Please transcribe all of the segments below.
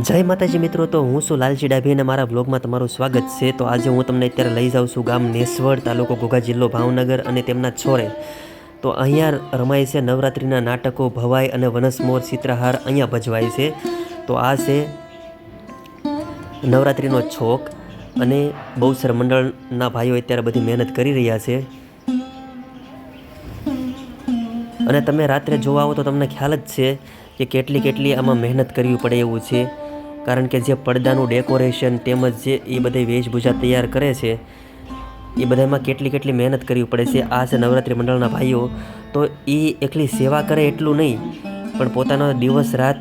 જય માતાજી મિત્રો, તો હું છું લાલજી ડાભી અને મારા બ્લોગમાં તમારું સ્વાગત છે। તો આજે હું તમને અત્યારે લઈ જાઉં છું ગામ નેસવડ, તાલુકો ઘોઘા, જિલ્લો ભાવનગર અને તેમના છોરે। તો અહીંયા રમાય છે નવરાત્રિના નાટકો, ભવાઈ અને વનસમોર ચિત્રહાર અહીંયા ભજવાય છે। તો આ છે નવરાત્રિનો છોક અને બહુસર મંડળના ભાઈઓ અત્યારે બધી મહેનત કરી રહ્યા છે। અને તમે રાત્રે જોવા આવો તો તમને ખ્યાલ જ છે કે કેટલી આમાં મહેનત કરવી પડે એવું છે। કારણ કે જે પડદાનું ડેકોરેશન તેમજ જે એ બધી વેશભૂષા તૈયાર કરે છે એ બધામાં કેટલી મહેનત કરવી પડે છે। આ છે નવરાત્રિ મંડળના ભાઈઓ। તો એ એકલી સેવા કરે એટલું નહીં, પણ પોતાનો દિવસ રાત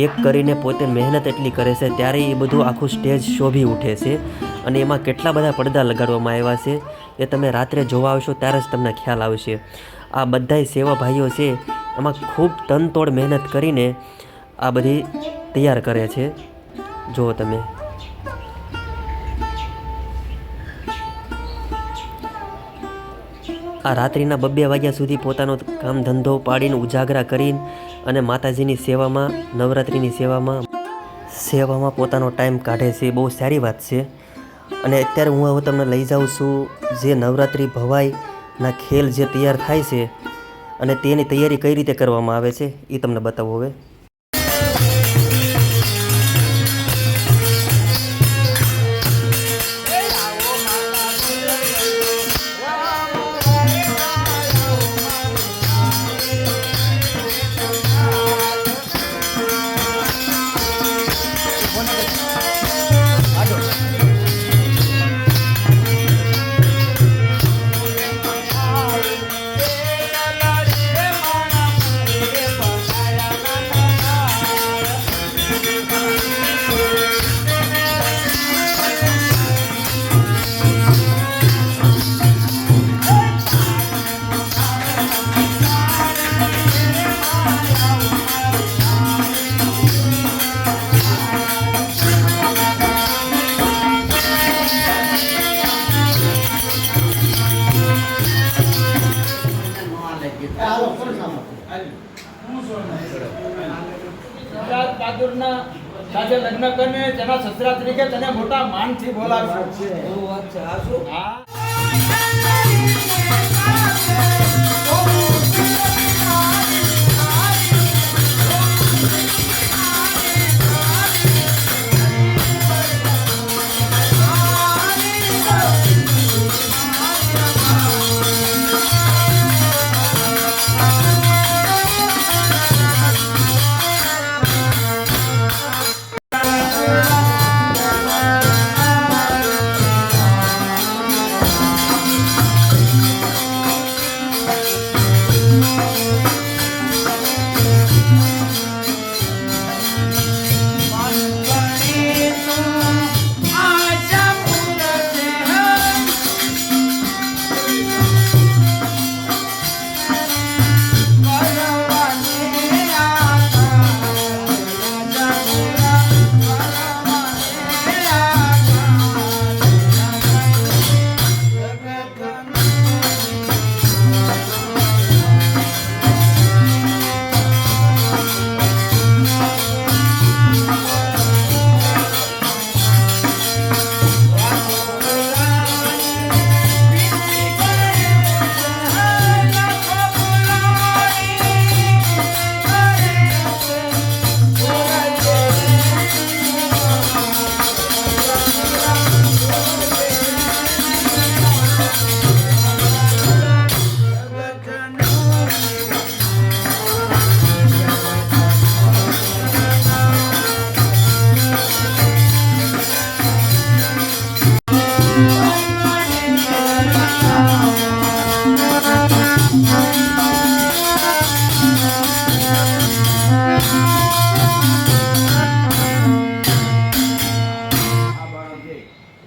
એક કરીને પોતે મહેનત એટલી કરે છે, ત્યારે એ બધું આખું સ્ટેજ શોભી ઉઠે છે। અને એમાં કેટલા બધા પડદા લગાડવામાં આવ્યા છે એ તમે રાત્રે જોવા આવશો ત્યારે જ તમને ખ્યાલ આવશે। આ બધાય સેવા ભાઈઓ છે એમાં ખૂબ તનતોડ મહેનત કરીને આ બધી તૈયાર કરે છે। જુઓ તમે, આ રાત્રિના 2 વાગ્યા સુધી પોતાનો કામ ધંધો પાડીને ઉજાગરા કરીને અને માતાજીની સેવામાં, નવરાત્રિની સેવામાં પોતાનો ટાઈમ કાઢે છે। બહુ સારી વાત છે। અને અત્યારે હું હવે તમને લઈ જાઉં છું જે નવરાત્રિ ભવાઈના ખેલ જે તૈયાર થાય છે અને તેની તૈયારી કઈ રીતે કરવામાં આવે છે એ તમને બતાવું હવે। બહાદુરના સાથે લગ્ન કરીને તેના સસરા તરીકે તને મોટા માનથી બોલાવશે। એવું વાત છે આ શું? હા।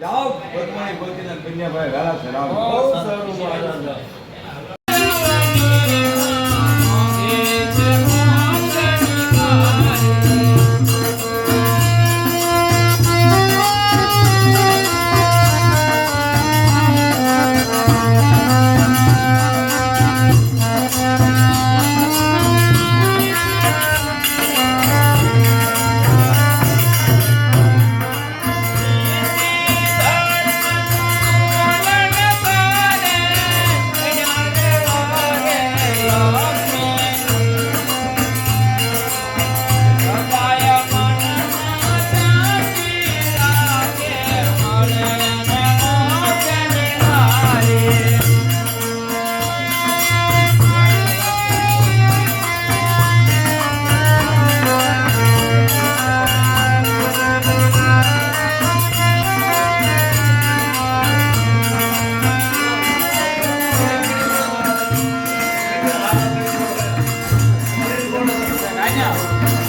જાઓ ભગવાન બોલતીના કન્યાભાઈ ગાળા ચડાવો। બહુ સારું મહારાજ। અહીંયા